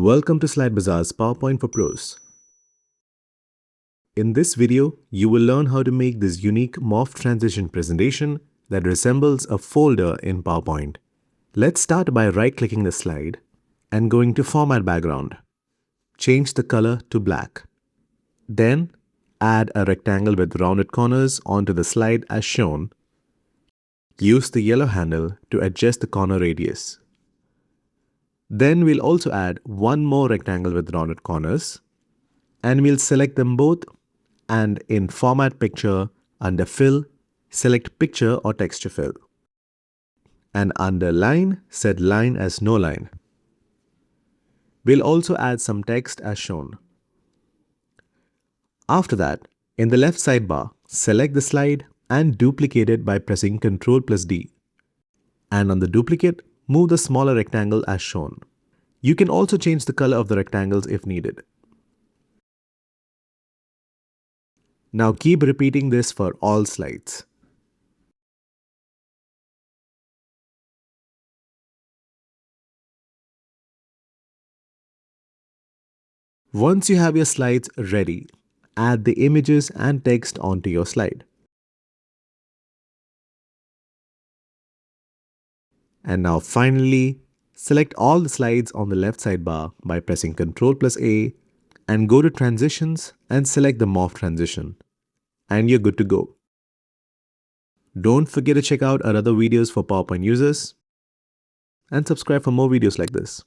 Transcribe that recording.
Welcome to Slide Bazaar's PowerPoint for Pros. In this video, you will learn how to make this unique morph transition presentation that resembles a folder in PowerPoint. Let's start by right-clicking the slide and going to Format Background. Change the color to black. Then, add a rectangle with rounded corners onto the slide as shown. Use the yellow handle to adjust the corner radius. Then we'll also add one more rectangle with rounded corners, and we'll select them both, and in Format Picture, under Fill, select Picture or Texture Fill. And under Line, set Line as No Line. We'll also add some text as shown. After that, in the left sidebar, select the slide and duplicate it by pressing Ctrl+D. And on the duplicate, move the smaller rectangle as shown. You can also change the color of the rectangles if needed. Now keep repeating this for all slides. Once you have your slides ready, add the images and text onto your slide. And now finally, select all the slides on the left sidebar by pressing Ctrl+A and go to Transitions and select the Morph transition. And you're good to go. Don't forget to check out our other videos for PowerPoint users and subscribe for more videos like this.